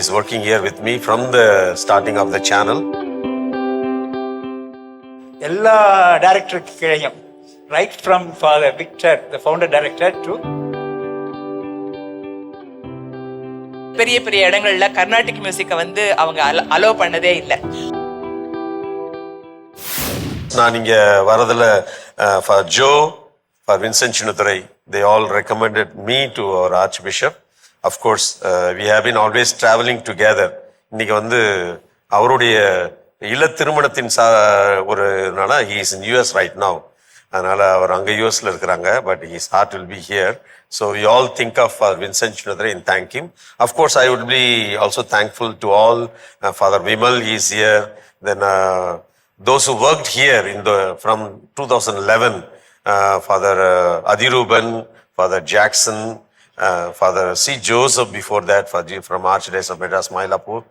is working here with me from the starting of the channel. எல்லா டைரக்டருக்கு கீழையும் right from Father Victor the founder director to பெரிய பெரிய இடங்கள்ல கர்நாடிக் மியூசிக்கை வந்து அவங்க அலோ பண்ணதே இல்லை. நான் இங்க வரதுல for Joe, for Vincent Chinuthurai, they all recommended me to our Archbishop. Of course, we have been always traveling together. இன்னைக்கு வந்து அவருடைய இல்ல திருமணத்தின் ஒரு he is in US right now. அதனால அவர் அங்க யூஎஸ்ல இருக்கிறாங்க, but his heart will be here. So we all think of Vincent Chinuthurai and thank him. Of course, I would be also thankful to all. Father Vimal, he is here. Then those who worked here from 2011, Father Adiruban, Father Jackson, Father C. Joseph before that, from Archdiocese of Madras, Mylapore.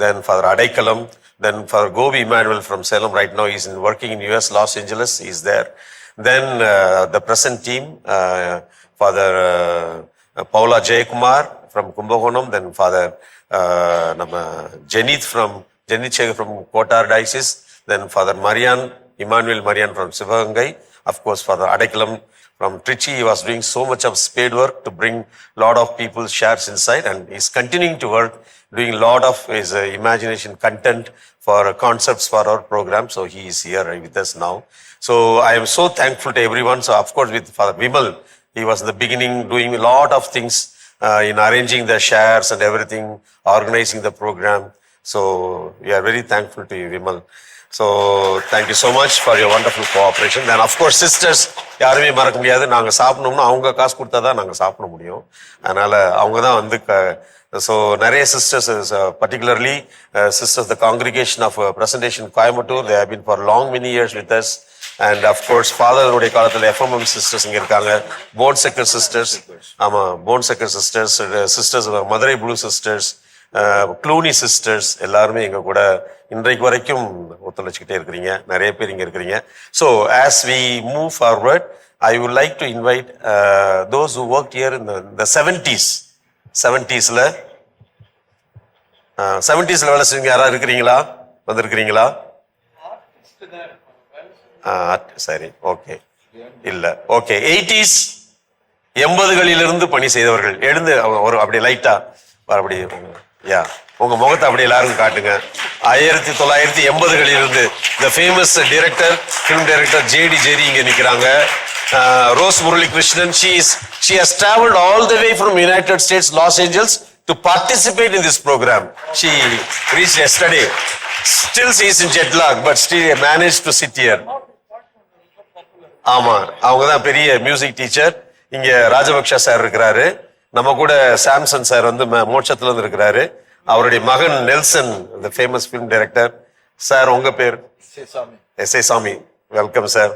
Then Father Adaikalam. Then Father Gobi Emmanuel from Salem. Right now he's working in US, Los Angeles. He's there. Then the present team, Father Paula Jayakumar from Kumbakonam. Then Father Janith from Kotar Diocese. Then Father Emmanuel Marian from Sivagangai. Of course, Father Adaikalam from Trichy. He was doing so much of spade work to bring lot of people's shares inside, and he's continuing to work, doing a lot of his imagination content for concepts for our program. So he is here with us now. So I am so thankful to everyone. So of course with Father Vimal, he was in the beginning doing a lot of things in arranging the shares and everything, organizing the program. So we are very thankful to you, Vimal. So thank you so much for your wonderful cooperation. Then of course sisters, யாருமே மறக்க முடியாது. நாங்க சாப்பிடணும்னா அவங்க காசு கொடுத்தா தான் நாங்க சாப்பிட முடியும். அதனால அவங்க தான் வந்து so நிறைய sisters, particularly sisters, the congregation of Presentation Coimbatore, they have been for long many years with us. And of course father உடைய காலத்துல FMM sisters இங்க இருக்காங்க, Bone Secker sisters, ஆமா Bone Secker sisters, sisters Madurai Blue sisters, Cluny sisters எல்லாருமே எங்க கூட இன்றைக்கு வரைக்கும் ஒத்துழைச்சிக்கிட்டே இருக்கிறீங்க. நிறைய பேர் இங்க இருக்கிறீங்க. So as we move forward, I would like to invite those who work here in the 70s வேலை செஞ்சவங்க யாராவது இருக்கிறீங்களா? வந்திருக்கிறீங்களா? சரி, ஓகே. இல்ல, ஓகே. 80s பணி செய்தவர்கள் எழுந்து ஒரு அப்படி லைட்டா அப்படி உங்க முகத்தை அப்படி எல்லாரும் காட்டுங்க. 1980களிலிருந்து the famous director, film director J.D. Jerry இங்க நிக்கிறாங்க. Rose Murali Krishnan, she has traveled all the way from United States, Los Angeles to participate in this program. She reached yesterday. Still she is in jet lag, but still managed to sit here. ஆமா, அவங்க தான் பெரிய music teacher. இங்க Rajapaksa sir இருக்கிறாரு, நம்ம கூட Samson sir வந்து மோட்சத்துல இருந்து இருக்கிறாரு. அவருடைய மகன் Nelson, the famous film director. Sir உங்க பேர்? எஸ்.ஏ. சாமி. Welcome sir.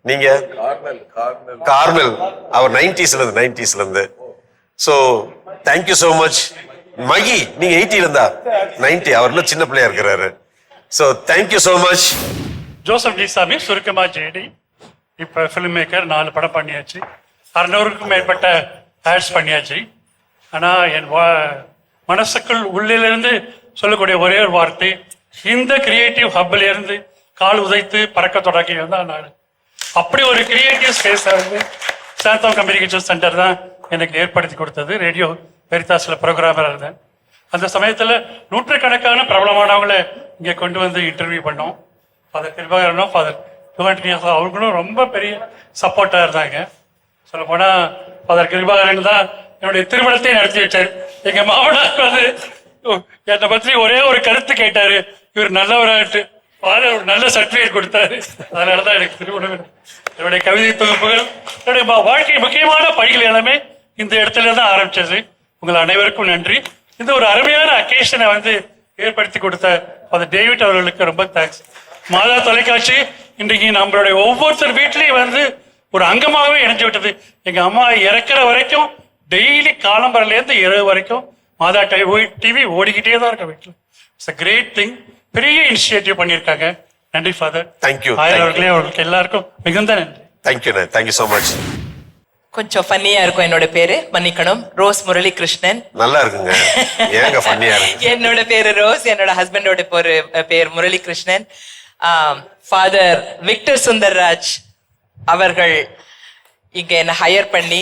நீங்க? கார்மெல். அவர் 90s இருந்து. So thank you so much. Magi, நீங்க 80 இருந்தா? 90. அவர் இன்னும் சின்ன பிள்ளையா இருக்கிறாரு. So thank you so much. Joseph D Sami, சுருக்கமா ஜேடி. இப்போ ஃபிலிம் மேக்கர், 4 படம் பண்ணியாச்சு, 600க்கும் மேற்பட்ட ஆட்ஸ் பண்ணியாச்சு. ஆனால் என் மனசுக்குள் உள்ளிலிருந்து சொல்லக்கூடிய ஒரே ஒரு வார்த்தை, இந்த கிரியேட்டிவ் ஹப்பில் இருந்து கால் உதைத்து பறக்க தொடங்கியது தான் நான். அப்படி ஒரு கிரியேட்டிவ் ஸ்பேஸை வந்து சாந்தம் கம்யூனிகேஷன் சென்டர் தான் எனக்கு ஏற்படுத்தி கொடுத்தது. ரேடியோ வெரிதாஸில் ப்ரோக்ராமராக இருந்தேன். அந்த சமயத்தில் நூற்றுக்கணக்கான பிரபலமானவங்களை இங்கே கொண்டு வந்து இன்டர்வியூ பண்ணோம். ஃபாதர் கிருபாகரனும் ஃபாதர் யுவன்டினியாஸ் அவர்களும் ரொம்ப பெரிய சப்போர்ட்டாக இருந்தாங்க. சொல்ல போனால் ஃபாதர் கிருபாகரன் தான் என்னுடைய திருமணத்தை நடத்தி வச்சார். எங்க மாமனார் வந்து என்னை பற்றி ஒரே ஒரு கருத்து கேட்டாரு, இவர் நல்லவராட்டு. ஃபாதர் ஒரு நல்ல சர்டிஃபிகேட் கொடுத்தாரு. அதனாலதான் எனக்கு திருமணம். என்னுடைய கவிதை தொகுப்புகள், என்னுடைய வாழ்க்கை முக்கியமான பணிகள் எல்லாமே இந்த இடத்துல தான் ஆரம்பிச்சது. உங்கள் அனைவருக்கும் நன்றி. இந்த ஒரு அருமையான அக்கேஷனை வந்து ஏற்படுத்தி கொடுத்த ஃபாதர் டேவிட் அவர்களுக்கு ரொம்ப தேங்க்ஸ். மாதா தொலைக்காட்சி இன்றைக்கு நம்மளுடைய ஒவ்வொருத்தர் வீட்லயும் வந்து ஒரு அங்கமாகவே இணைஞ்சு விட்டது. எங்க அம்மா இறக்குற வரைக்கும் டெய்லி காலம்பரிலேருந்து இரவு வரைக்கும் மாதா டிவி ஓடிக்கிட்டே தான் இருக்க வீட்டில். It's a great thing. பெரிய இனிஷியேட்டிவ் பண்ணியிருக்காங்க. நன்றி ஃபாதர். தேங்க்யூ. அவர்களுக்கு எல்லாருக்கும் மிகுந்த நன்றி. Thank you so much. கொஞ்சம் ஃபன்னியா இருக்கும். என்னோட பேரு மன்னிக்கணும், ரோஸ் முரளி கிருஷ்ணன். நல்லா இருக்குங்க. ஏங்க ஃபன்னியா இருக்கு? என்னோட பேரு ரோஸ், என்னோட ஹஸ்பண்டோட பேர் முரளி கிருஷ்ணன். ஃபாதர் விக்டர் சுந்தர்ராஜ் அவர்கள் இங்க என்ன ஹையர் பண்ணி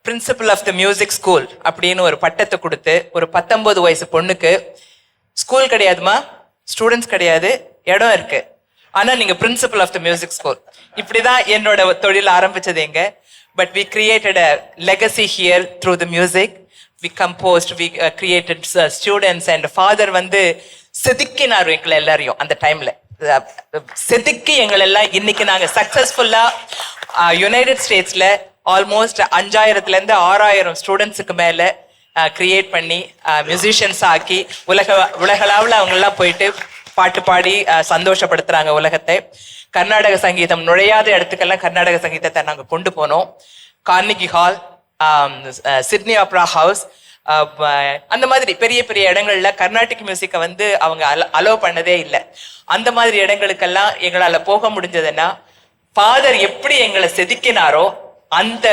principal of the music school அப்படின்னு ஒரு பட்டத்தை கொடுத்து, ஒரு 19 வயசு பொண்ணுக்கு ஸ்கூல் கிடையாதுமா, ஸ்டூடெண்ட்ஸ் கிடையாது, இடம் இருக்கு, ஆனா நீங்க principal of the music school. இப்படிதான் என்னோட தொழில் ஆரம்பிச்சது எங்க. But we created a legacy here through the music. We composed, we created students, and father வந்து செதுக்கினார் எங்களை எல்லாரையும் அந்த டைம்ல. செதுக்கி எங்களை எல்லாம் இன்னைக்கு நாங்க சக்சஸ்ஃபுல்லா யுனைடெட் ஸ்டேட்ஸ்ல ஆல்மோஸ்ட் 5000ல இருந்து 6000 ஸ்டூடெண்ட்ஸுக்கு மேல கிரியேட் பண்ணி மியூசிஷியன்ஸ் ஆக்கி உலகளவில் அவங்க எல்லாம் போயிட்டு பாட்டு பாடி சந்தோஷப்படுத்துறாங்க உலகத்தை. கர்நாடக சங்கீதம் நுழையாத இடத்துக்கெல்லாம் கர்நாடக சங்கீதத்தை நாங்கள் கொண்டு போனோம். கார்னிகி ஹால், சிட்னி ஆப்ரா ஹவுஸ், அந்த மாதிரி பெரிய பெரிய இடங்கள்ல கர்நாடிக் மியூசிக்கை வந்து அவங்க அலோ பண்ணதே இல்லை. அந்த மாதிரி இடங்களுக்கெல்லாம் எங்களால போக முடிஞ்சதுன்னா ஃபாதர் எப்படி எங்களை செதுக்கினாரோ அந்த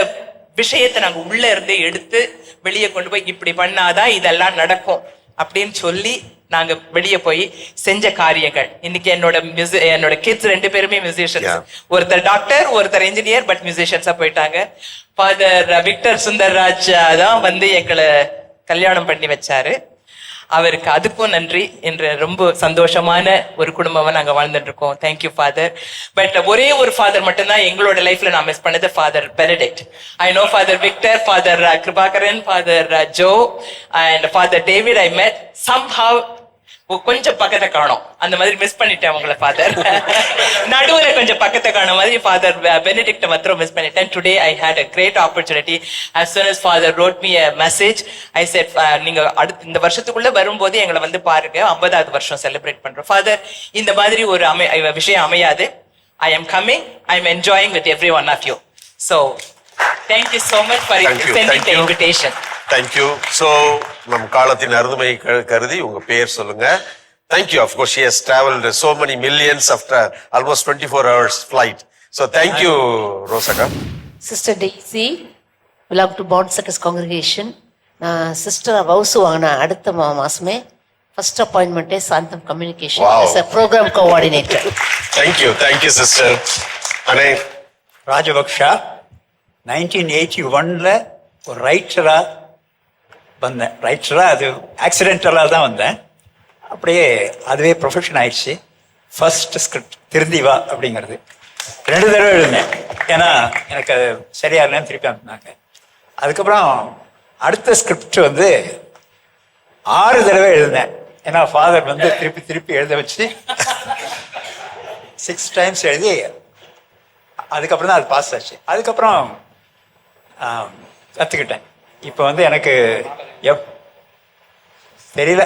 விஷயத்தை நாங்க உள்ள இருந்து எடுத்து வெளியே கொண்டு போய் இப்படி பண்ணாதான் இதெல்லாம் நடக்கும் அப்படின்னு சொல்லி நாங்க வெளியே போய் செஞ்ச காரியங்கள். இன்னைக்கு என்னோட கிட்ஸ் 2 பேருமே மியூசிஷியன்ஸ். ஒருத்தர் டாக்டர், ஒருத்தர் இன்ஜினியர், பட் மியூசிஷியன்ஸா போயிட்டாங்க. ஃபாதர் விக்டர் சுந்தர்ராஜ் தான் வந்து எங்களை கல்யாணம் பண்ணி வச்சாரு. அவருக்கு அதுக்கும் நன்றி. என்று ரொம்ப சந்தோஷமான ஒரு குடும்பமா நாங்க வாழ்ந்துட்டு இருக்கோம். Thank you father. பட் ஒரே ஒரு ஃபாதர் மட்டும்தான் எங்களோட லைஃப்ல நான் மிஸ் பண்ணது, Father Benedict. I know Father Victor, Father Kirubakaran, Father Joe and Father David. I met somehow கொஞ்சம் பக்கத்தை காணும், அந்த மாதிரி மிஸ் பண்ணிட்டேன் உங்களை ஃபாதர். நடுவுல கொஞ்சம் பக்கத்தை காணும் மாதிரி ஃபாதர் பெனடிக்ட் மாத்திரம் மிஸ் பண்ணிட்டேன். Today I had a great opportunity. as soon as father wrote me a message, I said நீங்க அடுத்த இந்த வருஷத்துக்குள்ள வரும்போது எங்களை வந்து பாருங்க, 50வது வருஷம் செலிப்ரேட் பண்றோம். ஃபாதர் இந்த மாதிரி ஒரு விஷயம் அமையாது. I am coming, I am enjoying with every one of you. So thank you so much for sending the invitation. Thank you. So நம் காலத்தின் அருமை கருதி உங்க பெயர் சொல்லுங்க. Thank you. Of course she has traveled so many millions after almost 24 hours flight. So thank you Rosaka. Sister Daisy belong to Bond Circus congregation. Sister Vausu வாங்கின அடுத்த மாசமே first appointment Santam Communication as a program coordinator. Thank you sister. அனே ராஜபக்ஷா 1981ல ஒரு ரைட்டரா வந்தேன். அது ஆக்சிடென்டலாக தான் வந்தேன். அப்படியே அதுவே ப்ரொஃபஷன் ஆயிடுச்சு. ஃபர்ஸ்ட் ஸ்கிரிப்ட் திருந்திவா அப்படிங்கிறது 2 தடவை எழுதினேன். ஏன்னா எனக்கு அது சரியா இல்லைன்னு திருப்பி அனுப்பினாங்க. அதுக்கப்புறம் அடுத்த ஸ்கிரிப்ட் வந்து 6 தடவை எழுதினேன். ஏன்னா ஃபாதர் வந்து திருப்பி எழுத வச்சு 6 டைம்ஸ் எழுதி அதுக்கப்புறம் தான் அது பாஸ் ஆச்சு. அதுக்கப்புறம் கற்றுக்கிட்டேன். இப்போ வந்து எனக்கு தெரியல,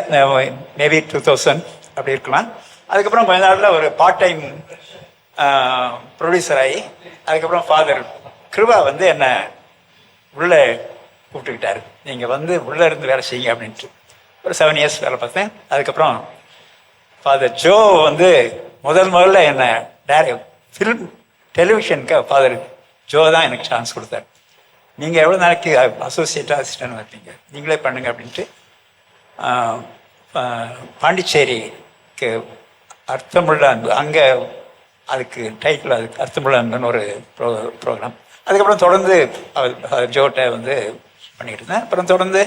மேபி 2000 அப்படி இருக்கலாம். அதுக்கப்புறம் கொஞ்ச நாளில் ஒரு பார்ட் டைம் ப்ரொடியூசர் ஆகி அதுக்கப்புறம் ஃபாதர் கிருபா வந்து என்னை உள்ளே கூப்பிட்டுக்கிட்டாரு, நீங்கள் வந்து உள்ளே இருந்து வேலை செய்யுங்க அப்படின்ட்டு. ஒரு 7 இயர்ஸ் வேலை பார்த்தேன். அதுக்கப்புறம் ஃபாதர் ஜோ வந்து முதல்ல என்னை ஃபிலிம் டெலிவிஷனுக்கு ஃபாதர் ஜோ தான் எனக்கு சான்ஸ் கொடுத்தாரு. நீங்கள் எவ்வளோ நாளைக்கு அசோசியேட் அசிஸ்டன்ட் வரீங்க, நீங்களே பண்ணுங்க அப்படின்ட்டு பாண்டிச்சேரிக்கு அர்த்தமுள்ள அன்பு, அங்கே அதுக்கு டைட்டில் அதுக்கு அர்த்தமுள்ள அன்புன்னு ஒரு ப்ரோக்ராம். அதுக்கப்புறம் தொடர்ந்து ஜோட்டை வந்து பண்ணிக்கிட்டு இருந்தேன். அப்புறம் தொடர்ந்து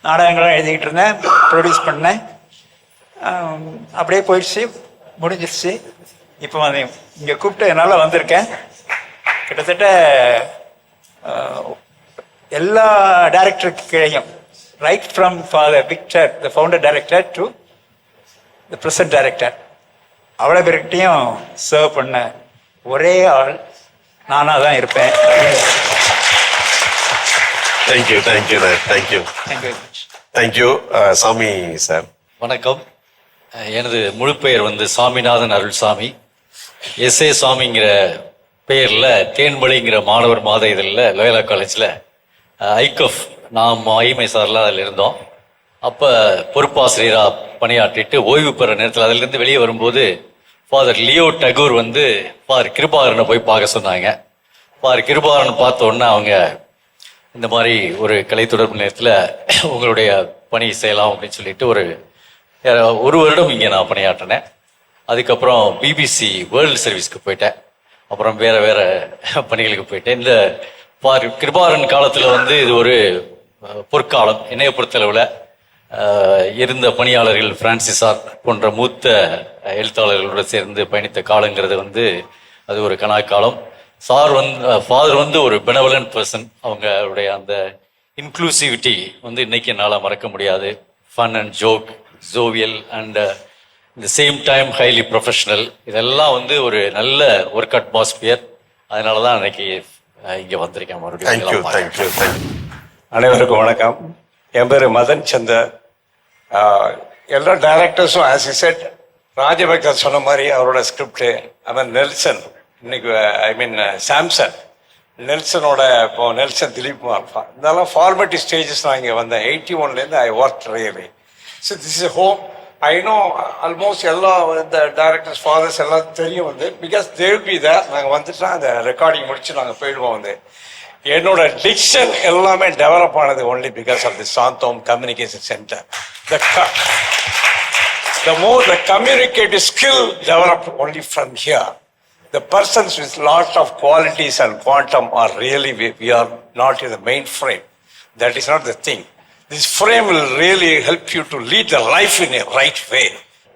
நாடகங்கள்லாம் எழுதிக்கிட்டு இருந்தேன், ப்ரொடியூஸ் பண்ணேன். அப்படியே போயிடுச்சு, முடிஞ்சிடுச்சு. இப்போ வந்து இங்கே கூப்பிட்டு என்னால் வந்திருக்கேன். கிட்டத்தட்ட எல்லா டைரக்டருக்கு கீழையும், right from Father Victor the founder director to the present director, அவ்வளோ பேர்கிட்டையும் சர்வ் பண்ண ஒரே ஆள் நானாக தான் இருப்பேன். தேங்க்யூ சாமி சார். வணக்கம். எனது முழு பெயர் வந்து சாமிநாதன் அருள்சாமி. எஸ்ஏ சாமிங்கிற பெயரில் தேன்மொழிங்கிற மாணவர் மாத இதழில் லோயலா காலேஜில் ஐகஃப் நாம் ஐமை சார்லாம் அதில் இருந்தோம். அப்போ பொறுப்பாசிரியராக பணியாற்றிட்டு ஓய்வு பெற நேரத்தில் அதிலிருந்து வெளியே வரும்போது ஃபாதர் லியோ டகூர் வந்து ஃபாதர் கிருபாகரனை போய் பார்க்க சொன்னாங்க. கிருபாரன் பார்த்த உடனே அவங்க இந்த மாதிரி ஒரு கலை தொடர்பு நிலையத்தில் உங்களுடைய பணி செய்யலாம் அப்படின்னு சொல்லிட்டு ஒரு வருடம் இங்கே நான் பணியாற்றினேன். அதுக்கப்புறம் பிபிசி வேர்ல்டு சர்வீஸ்க்கு போயிட்டேன். அப்புறம் வேறு பணிகளுக்கு போயிட்டேன். இந்த கிருபாரன் காலத்தில் வந்து இது ஒரு பொற்காலம். என்னைய பொறுத்தளவில் இருந்த பணியாளர்கள் பிரான்சிஸ் ஆர் போன்ற மூத்த எழுத்தாளர்களோடு சேர்ந்து பயணித்த காலங்கிறது வந்து அது ஒரு கனாக்காலம். ஃபாதர் வந்து ஒரு பெனவலன்ட் பர்சன். அவங்களுடைய அந்த இன்க்ளூசிவிட்டி வந்து இன்னைக்கு என்னால் மறக்க முடியாது. Fun and joke, jovial and இந்த சேம் டைம் ஹைலி ப்ரொஃபஷனல், இதெல்லாம் வந்து ஒரு நல்ல ஒர்க் அட்மாஸ்பியர். அதனால தான் இன்னைக்கு இங்கே வந்திருக்கேன் மறுபடியும். அனைவருக்கும் வணக்கம். என் பேர் மதன் சந்தர். எல்லா டைரக்டர்ஸும் ஆஸ் இ செட் ராஜபக்தர் சொன்ன மாதிரி அவரோட ஸ்கிரிப்டு, அவன் நெல்சன், இன்னைக்கு ஐ மீன் சாம்சன், நெல்சனோட இப்போ நெல்சன் திலீப் குமார், இதெல்லாம் ஃபார்மேட்டிவ் ஸ்டேஜஸ் நான் இங்கே வந்தேன். 81லேருந்து I work really. So this is home. I know almost எல்லா இந்த டைரக்டர்ஸ் ஃபாதர்ஸ் எல்லாம் தெரியும் வந்து, பிகாஸ் தேல் பி தேர். நாங்கள் வந்துட்டா அந்த ரெக்கார்டிங் முடிச்சு நாங்கள் போயிடுவோம் வந்து. என்னோட டிக்ஷன் எல்லாமே டெவலப் ஆனது only because of the Santhome communication centre. The more the communicative skill developed only from here. The persons with lot of qualities and quantum are really, we are not in the main frame. That is not the thing. This frame will really help you to lead the life in a right way.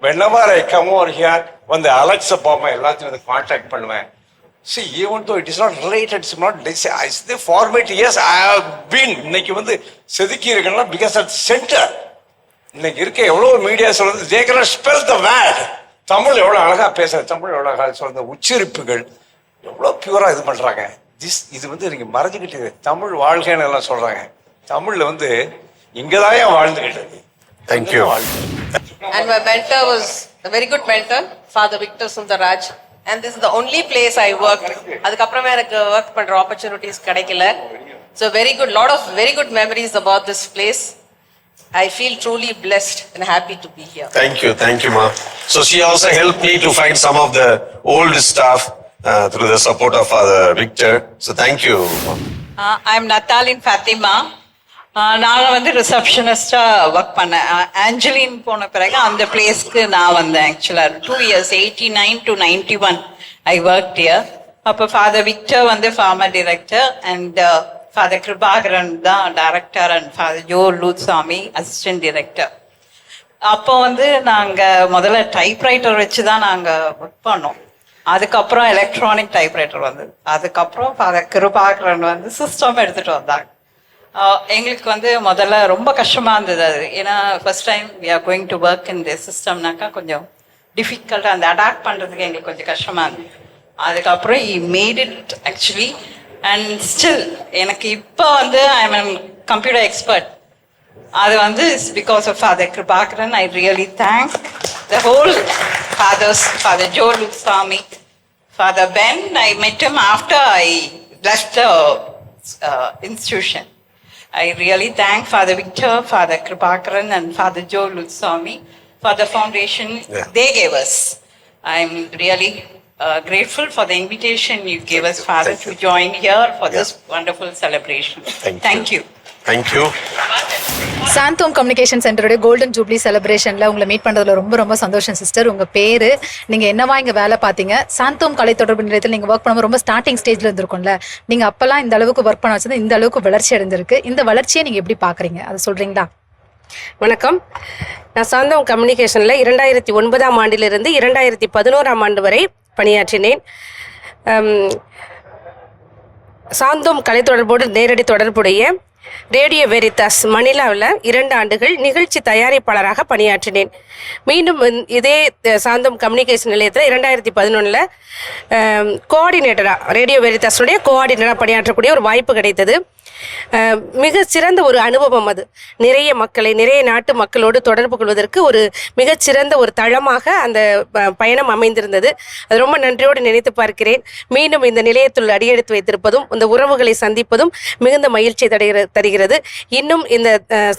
Whenever I come over here, when the Alexa Obama, எல்லாத்தையும் வந்து contact பண்ணுவேன். See, even though it is not related, it's not the format. Yes, I have been இன்னைக்கு வந்து செதுக்கி இருக்கேன்னா because at the center. இன்னைக்கு இருக்க எவ்வளோ மீடியா சொல்றது, they cannot spell the word. Tamil எவ்வளோ அழகா பேசுற, தமிழ் எவ்வளோ அழகா சொல்ற உச்சரிப்புகள் எவ்வளோ பியூரா இது பண்றாங்க. இது வந்து நீங்க மறைஞ்சுக்கிட்டு தமிழ் வாழ்க்கைன்னு எல்லாம் சொல்றாங்க. தமிழ்ல வந்து இங்கதான் வாழ்ந்துகிட்டு. Thank you. And my mentor was a very good mentor, Father Victor Sundarraj. And this is the only place I worked. அதுக்கப்புறமே எனக்கு ஒர்க் பண்ற ஆப்பர்ச்சுனிட்டிஸ் கிடைக்கல. So very good, lot of very good memories about this place. I feel truly blessed and happy to be here. Thank you, ma. So she also helped me to find some of the old stuff through the support of Father Victor. So thank you, ma. I'm Natalin Fatima. நான் வந்து ரிசப்ஷனிஸ்டாக work பண்ணேன். Angeline போன பிறகு அந்த பிளேஸ்க்கு நான் வந்தேன். ஆக்சுவலாக 2 years 89 to 91 I work here. அப்போ ஃபாதர் விக்டர் வந்து former director and Father Kirubakaran தான் director and Father Joe Luthsamy assistant director. அப்போ வந்து நாங்கள் முதல்ல டைப்ரைட்டர் வச்சு தான் நாங்கள் ஒர்க் பண்ணோம். அதுக்கப்புறம் எலக்ட்ரானிக் டைப்ரைட்டர் வந்தது. அதுக்கப்புறம் ஃபாதர் கிருபாகரன் வந்து சிஸ்டம் எடுத்துகிட்டு வந்தாங்க. எங்களுக்கு வந்து முதல்ல ரொம்ப கஷ்டமாக இருந்தது அது. ஏன்னா first time we are going to work in the சிஸ்டம்னாக்கா கொஞ்சம் டிஃபிகல்ட்டாக அந்த அடாப்ட் பண்ணுறதுக்கு எங்களுக்கு கொஞ்சம் கஷ்டமாக இருந்தது. அதுக்கப்புறம் I made it actually and still எனக்கு இப்போ வந்து ஐ எம் கம்ப்யூட்டர் எக்ஸ்பர்ட். அது வந்து it's because of Father Kirubakaran. I really thank the whole fathers, Father Joe Luthsamy, Father Ben. I met him after I left the institution. I really thank Father Victor, Father Kripakaran and Father Joe Lutswami for the foundation they gave us. I'm really grateful for the invitation you gave us, Father, to join here for this wonderful celebration. Thank you. Santhome communication சென்டருடைய golden jubilee செலிப்ரேஷன்ல உங்களை meet பண்றதுல ரொம்ப ரொம்ப சந்தோஷம் sister. உங்க பேரு, நீங்க என்னவா இங்க வேலை பார்த்தீங்க, சாந்தோம் கலை தொடர்பு நிலையத்தில் நீங்க ஒர்க் பண்ணும்போது ரொம்ப ஸ்டார்டிங் ஸ்டேஜ்ல இருந்திருக்கும்ல, நீங்க அப்பெல்லாம் இந்த அளவுக்கு ஒர்க் பண்ண வச்சது இந்த அளவுக்கு வளர்ச்சி அடைந்திருக்கு. இந்த வளர்ச்சியை நீங்க எப்படி பாக்குறீங்க, அதை சொல்றீங்களா? வணக்கம். நான் சாந்தோம் கம்யூனிகேஷன்ல 2009ஆம் ஆண்டிலிருந்து 2011ஆம் ஆண்டு வரை பணியாற்றினேன். சாந்தோம் கலை தொடர்போடு நேரடி தொடர்புடைய ரேடியோ வெரிதாஸ் மணிலாவில் 2 ஆண்டுகள் நிகழ்ச்சி தயாரிப்பாளராக பணியாற்றினேன். மீண்டும் இதே சாந்தோம் கம்யூனிகேஷன் நிலையத்தில் 2011 கோஆர்டினேட்டராக, ரேடியோ வெரிதாஸுடைய கோஆர்டினேட்டராக பணியாற்றக்கூடிய ஒரு வாய்ப்பு கிடைத்தது. மிக சிறந்த ஒரு அனுபவம் அது. நிறைய மக்களை, நிறைய நாட்டு மக்களோடு தொடர்பு கொள்வதற்கு ஒரு மிகச்சிறந்த ஒரு தளமாக அந்த பயணம் அமைந்திருந்தது. அது ரொம்ப நன்றியோடு நினைத்து பார்க்கிறேன். மீண்டும் இந்த நிலையத்துள் அடியெடுத்து வைத்திருப்பதும் இந்த உறவுகளை சந்திப்பதும் மிகுந்த மகிழ்ச்சி தருகிறது. இன்னும் இந்த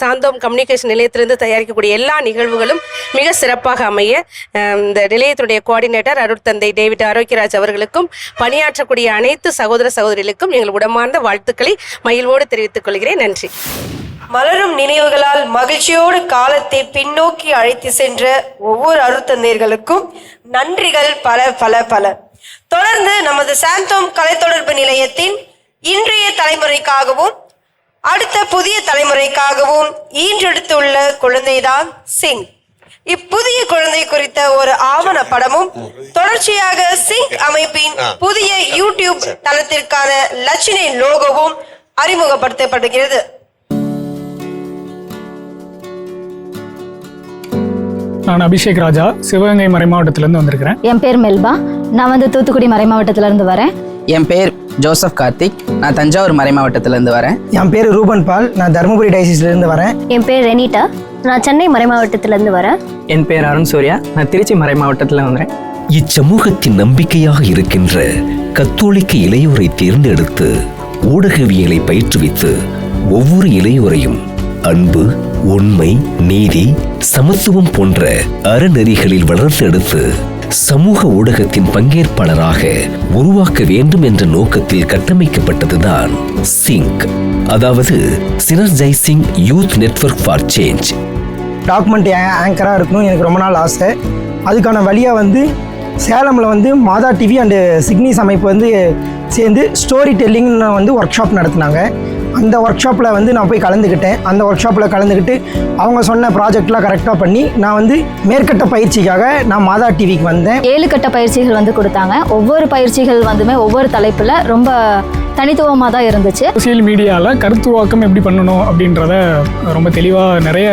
சாந்தோம் கம்யூனிகேஷன் நிலையத்திலிருந்து தயாரிக்கக்கூடிய எல்லா நிகழ்வுகளும் மிக சிறப்பாக அமைய இந்த நிலையத்துடைய கோஆர்டினேட்டர் அருட்தந்தை டேவிட் ஆரோக்கியராஜ் அவர்களுக்கும் பணியாற்றக்கூடிய அனைத்து சகோதர சகோதரிகளுக்கும் எங்கள் உடமார்ந்த வாழ்த்துக்களை மகிழ்வோடு தெரிவித்துக் கொள்கிறேன். நன்றி. மலரும் நினைவுகளால் மகிழ்ச்சியோடு காலத்தை பின்னோக்கி அழைத்து சென்ற ஒவ்வொரு அருட்தந்தையர்களுக்கும் நன்றிகள் பல பல பல. தொடர்ந்து நமது சாந்தோம் கலைத்தொடர்பு நிலையத்தின் இன்றைய தலைமுறைக்காகவும் அடுத்த புதிய தலைமுறைக்காகவும் ஈன்றெடுத்துள்ள குழந்தைதான் சிங். இப்புதிய குழந்தை குறித்த ஒரு ஆவண படமும் தொடர்ச்சியாக சிங் அமைப்பின் புதிய யூடியூப் தளத்திற்கான லட்சணை லோகோவும் அறிமுகப்படுத்தப்படுகிறது. நான் அபிஷேக் ராஜா, சிவகங்கை மறைமாவட்டத்திலிருந்து வந்திருக்கிறேன். என் பேர் மெல்பா, நான் வந்து தூத்துக்குடி மறைமாவட்டத்திலிருந்து வரேன். என் பேர் ஜோசப் கார்த்திக், நான் தஞ்சாவூர் மறைமாவட்டத்திலிருந்து வரேன். என் பேர் ரூபன் பால், நான் தருமபுரி டைசிஸ்லேருந்து வரேன். என் பேர் ரெனிட்டா, நான் சென்னை மறைமாவட்டத்திலிருந்து வரேன். என் பேர் அருண் சூர்யா, நான் திருச்சி மறைமாவட்டத்தில் வந்தேன். இச்சமூகத்தின் நம்பிக்கையாக இருக்கின்ற கத்தோலிக்க இளையோரை தேர்ந்தெடுத்து ஊடகவியலை பயிற்றுவித்து ஒவ்வொரு இளையோரையும் அன்பு, உண்மை, நீதி, சமத்துவம் போன்ற அறநெறிகளில் வளர்த்தெடுத்து சமூக ஊடகத்தின் பங்கேற்பாளராக உருவாக்க வேண்டும் என்ற நோக்கத்தில் கட்டமைக்கப்பட்டதுதான் சிங்க், அதாவது synergising youth network for change. Document ஆங்கராக இருக்கணும் எனக்கு ரொம்ப நாள் ஆசை. அதுக்கான வழியாக வந்து சேலமில் வந்து மாதா டிவி அண்டு சிக்னிஸ் அமைப்பு வந்து சேர்ந்து ஸ்டோரி டெல்லிங்னு வந்து ஒர்க் ஷாப் நடத்தினாங்க. அந்த ஒர்க் ஷாப்பில் வந்து நான் போய் கலந்துக்கிட்டேன். அந்த ஒர்க் ஷாப்பில் கலந்துக்கிட்டு அவங்க சொன்ன ப்ராஜெக்ட்லாம் கரெக்டாக பண்ணி நான் வந்து மேற்கட்ட பயிற்சிக்காக நான் மாதா டிவிக்கு வந்தேன். 7 கட்ட பயிற்சிகள் வந்து கொடுத்தாங்க. ஒவ்வொரு பயிற்சிகள் வந்துமே ஒவ்வொரு தலைப்பில் ரொம்ப தனித்துவமாக தான் இருந்துச்சு. சோசியல் மீடியாவில் கருத்துவாக்கம் எப்படி பண்ணணும் அப்படின்றத ரொம்ப தெளிவாக நிறைய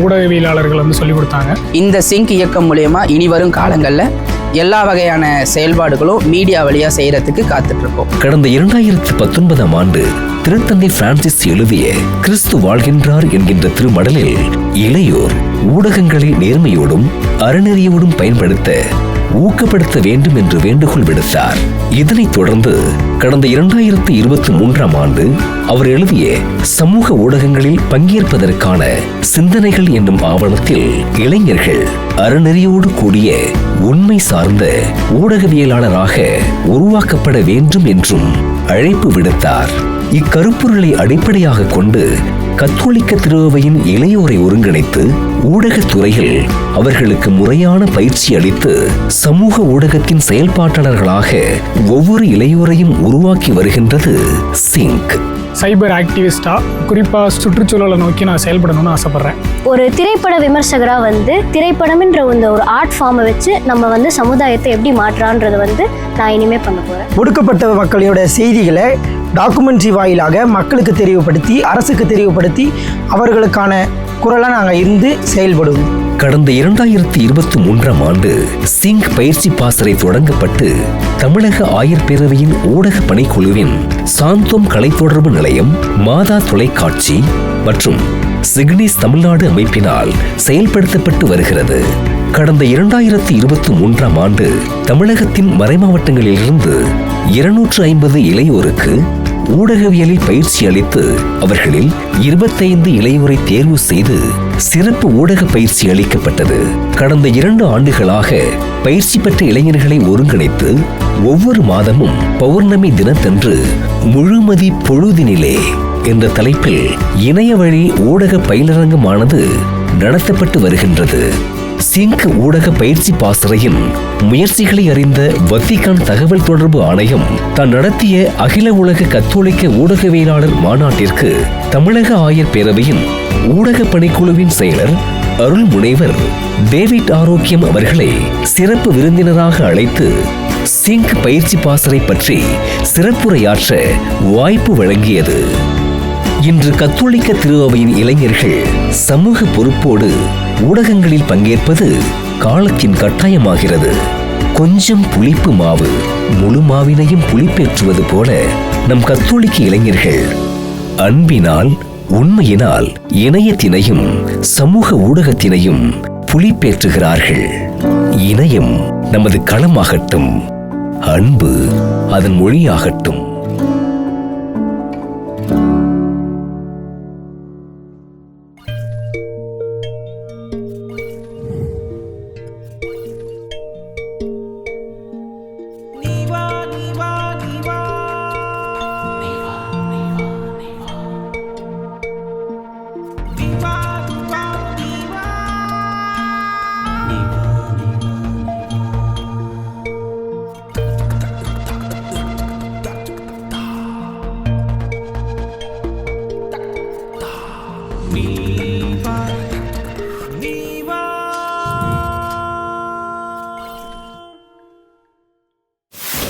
ஊடகவியலாளர்கள் வந்து சொல்லிக் கொடுத்தாங்க. இந்த சிங்க் இயக்கம் மூலயமா இனி வரும் காலங்களில் எல்லா வகையான செயல்பாடுகளும் மீடியா வழியா செய்யறதுக்கு காத்துட்டு இருக்கோம். கடந்த 2019ஆம் ஆண்டு திருத்தந்தை பிரான்சிஸ் எழுதிய கிறிஸ்து வாழ்கின்றார் என்கின்ற திருமடலில் இளையோர் ஊடகங்களை நேர்மையோடும் அறநெறியோடும் பயன்படுத்த ஊக்கப்படுத்த வேண்டும் என்று வேண்டுகோள் விடுத்தார். இதனைத் தொடர்ந்து கடந்த 2023ஆம் ஆண்டு அவர் எழுதிய சமூக ஊடகங்களில் பங்கேற்பதற்கான சிந்தனைகள் என்னும் ஆவணத்தில் இளைஞர்கள் அறநெறியோடு கூடிய உண்மை சார்ந்த ஊடகவியலாளராக உருவாக்கப்பட வேண்டும் என்றும் அழைப்பு விடுத்தார். இக்கருப்பொருளை அடிப்படையாக கொண்டு கத்தோலிக்க திருவையின் இளையோரை ஒருங்கிணைத்து ஊடகத் துறையில் அவர்களுக்கு முறையான பயிற்சி அளித்து சமூக ஊடகத்தின் செயல்பாட்டாளர்களாக ஒவ்வொரு இளையோரையும் உருவாக்கி வருகின்றது சிங்க். சைபர் ஆக்டிவிஸ்டா குறிப்பாக சுற்றுச்சூழலை நோக்கி நான் செயல்படணும்னு ஆசைப்படுறேன். ஒரு திரைப்பட விமர்சகராக வந்து திரைப்படம்ன்ற ஒரு ஆர்ட் ஃபார்மை வச்சு நம்ம வந்து சமுதாயத்தை எப்படி மாற்றான்றதை வந்து நான் இனிமே பண்ண போகிறேன். ஒடுக்கப்பட்ட மக்களோட செய்திகளை டாக்குமெண்ட்ரி வாயிலாக மக்களுக்கு தெரியப்படுத்தி அரசுக்கு தெரியப்படுத்தி அவர்களுக்கான குரலாக நாங்கள் இருந்து செயல்படுவோம். கடந்த 2023ஆம் ஆண்டு சிங்க் பயிற்சி பாசறை தொடங்கப்பட்டு தமிழக ஆயர் பேரவையின் ஊடக பணிக்குழுவின் சாந்தோம் கலைத்தொடர்பு நிலையம், மாதா தொலைக்காட்சி மற்றும் சிக்னிஸ் தமிழ்நாடு அமைப்பினால் செயல்படுத்தப்பட்டு வருகிறது. கடந்த 2023ஆம் ஆண்டு தமிழகத்தின் மறைமாவட்டங்களிலிருந்து 250 இளையோருக்கு ஊடகவியலில் பயிற்சி அளித்து அவர்களில் 25 இளையோரை தேர்வு செய்து சிறப்பு ஊடக பயிற்சி அளிக்கப்பட்டது. கடந்த 2 ஆண்டுகளாக பயிற்சி பெற்ற இளைஞர்களை ஒருங்கிணைத்து ஒவ்வொரு மாதமும் பௌர்ணமி தினத்தன்று முழுமதி பொழுதினிலே என்ற தலைப்பில் இணைய வழி ஊடக பயிலரங்கமானது நடத்தப்பட்டு வருகின்றது. சிங்க் ஊடக பயிற்சி பாசறையின் முயற்சிகளை அறிந்த வத்திக்கான் தகவல் தொடர்பு ஆணையம் தான் நடத்திய அகில உலக கத்தோலிக்க ஊடகவியலாளர் மாநாட்டிற்கு தமிழக ஆயர் பேரவையின் ஊடக பணிக்குழுவின் செயலர் அருள் முனைவர் டேவிட் ஆரோக்கியம் அவர்களை சிறப்பு விருந்தினராக அழைத்து சிங்க் பயிற்சி பாசறை பற்றி சிறப்புரையாற்ற வாய்ப்பு வழங்கியது. இன்று கத்தோலிக்க திருஅவையின் இளைஞர்கள் சமூக பொறுப்போடு ஊடகங்களில் பங்கேற்பது காலத்தின் கட்டாயமாகிறது. கொஞ்சம் புளிப்பு மாவு முழு மாவினையும் புளிப்பேற்றுவது போல நம் கத்தோலிக்க இளைஞர்கள் அன்பினால், உண்மையினால் இணையத்தினையும் சமூக ஊடகத்தினையும் புலிப்பேற்றுகிறார்கள். இணையம் நமது களமாகட்டும், அன்பு அதன் மொழியாகட்டும்.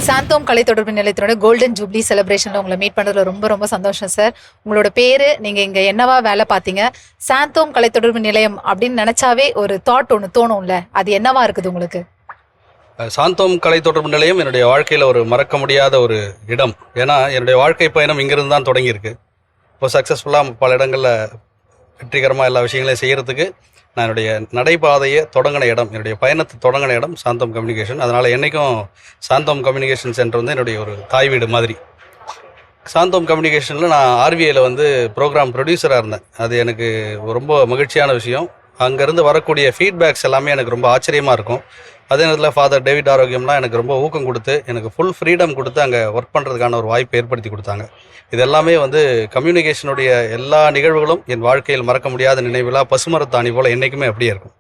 சாந்தோம் கலை தொடர்பு நிலையத்தோட கோல்டன் ஜூப்ளி செலிப்ரேஷன்ல உங்களை மீட் பண்றதுல ரொம்ப ரொம்ப சந்தோஷம் சார். உங்களோட பேரு, நீங்க இங்க என்னவா வேலை பார்த்தீங்க, சாந்தோம் கலை தொடர்பு நிலையம் அப்படின்னு நினைச்சாவே ஒரு தாட் ஒன்று தோணும்ல, அது என்னவா இருக்குது உங்களுக்கு? சாந்தோம் கலை தொடர்பு நிலையம் என்னுடைய வாழ்க்கையில் ஒரு மறக்க முடியாத ஒரு இடம். ஏன்னா என்னுடைய வாழ்க்கை பயணம் இங்கிருந்து தான் தொடங்கியிருக்கு. இப்போ சக்ஸஸ்ஃபுல்லாக பல இடங்களில் வெற்றிகரமாக எல்லா விஷயங்களையும் செய்கிறதுக்கு நான் என்னுடைய நடைபாதையை தொடங்கின இடம், என்னுடைய பயணத்தை தொடங்கின இடம் சாந்தோம் கம்யூனிகேஷன். அதனால் என்றைக்கும் சாந்தோம் கம்யூனிகேஷன் சென்டர் வந்து என்னுடைய ஒரு தாய் வீடு மாதிரி. சாந்தோம் கம்யூனிகேஷனில் நான் ஆர்விஐயில் வந்து ப்ரோக்ராம் ப்ரொடியூசராக இருந்தேன். அது எனக்கு ரொம்ப மகிழ்ச்சியான விஷயம். அங்கேருந்து வரக்கூடிய ஃபீட்பேக்ஸ் எல்லாமே எனக்கு ரொம்ப ஆச்சரியமாக இருக்கும். அதே நேரத்தில் ஃபாதர் டேவிட் ஆரோக்கியம்லாம் எனக்கு ரொம்ப ஊக்கம் கொடுத்து, எனக்கு ஃபுல் ஃப்ரீடம் கொடுத்து அங்கே ஒர்க் பண்ணுறதுக்கான ஒரு வாய்ப்பை ஏற்படுத்தி கொடுத்தாங்க. இது எல்லாமே வந்து கம்யூனிகேஷனுடைய எல்லா நிகழ்வுகளும் என் வாழ்க்கையில் மறக்க முடியாத நினைவுகளா பசுமரத்தாணி போல என்றைக்குமே அப்படியே இருக்கும்.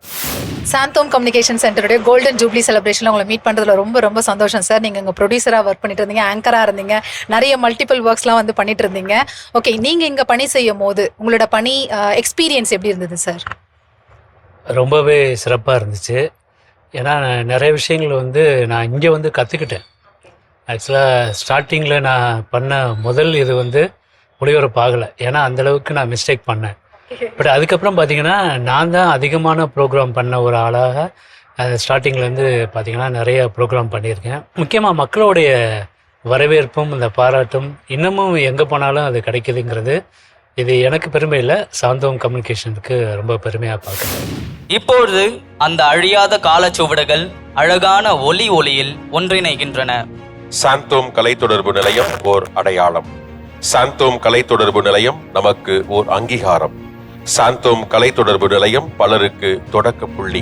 சாந்தோம் கம்யூனிகேஷன் சென்டருடைய கோல்டன் ஜூப்ளி செலிப்ரேஷன்ல உங்களை மீட் பண்றதுல ரொம்ப ரொம்ப சந்தோஷம் சார். நீங்க இங்க ப்ரொடியூசரா ஒர்க் பண்ணிட்டு இருந்தீங்க, ஆங்கரா இருந்தீங்க, நிறைய மல்டிபிள் ஒர்க்ஸ்லாம் வந்து பண்ணிட்டு இருந்தீங்க. ஓகே, நீங்க இங்க பணி செய்யும் போது உங்களோட பணி எக்ஸ்பீரியன்ஸ் எப்படி இருந்தது சார்? ரொம்பவே சிறப்பாக இருந்துச்சு. ஏன்னா நிறைய விஷயங்கள் வந்து நான் இங்கே வந்து கற்றுக்கிட்டேன். ஆக்சுவலாக ஸ்டார்டிங்கில் நான் பண்ண முதல் இது வந்து ஒளிபரப்பு ஆகலை, ஏன்னா அந்தளவுக்கு நான் மிஸ்டேக் பண்ணேன். பட் அதுக்கப்புறம் பார்த்திங்கன்னா நான் தான் அதிகமான ப்ரோக்ராம் பண்ண ஒரு ஆளாக ஸ்டார்டிங்லேருந்து பார்த்திங்கன்னா நிறைய ப்ரோக்ராம் பண்ணியிருக்கேன். முக்கியமாக மக்களுடைய வரவேற்பும் இந்த பாராட்டும் இன்னமும் எங்கே போனாலும் அது கிடைக்குதுங்கிறது இது எனக்கு பெருமை இல்லை, சாந்தோம் கம்யூனிகேஷனுக்கு ரொம்ப பெருமையாக பார்க்குறேன். இப்பொழுது அந்த அழியாத காலச்சுவடுகள் அழகான ஒளியில் ஒன்றிணைகின்றன. சாந்தோம் கலை தொடர்பு நிலையம் ஓர் அடையாளம். சாந்தோம் கலை தொடர்பு நிலையம் நமக்கு ஓர் அங்கீகாரம். சாந்தோம் கலை தொடர்பு நிலையம் பலருக்கு தொடக்க புள்ளி.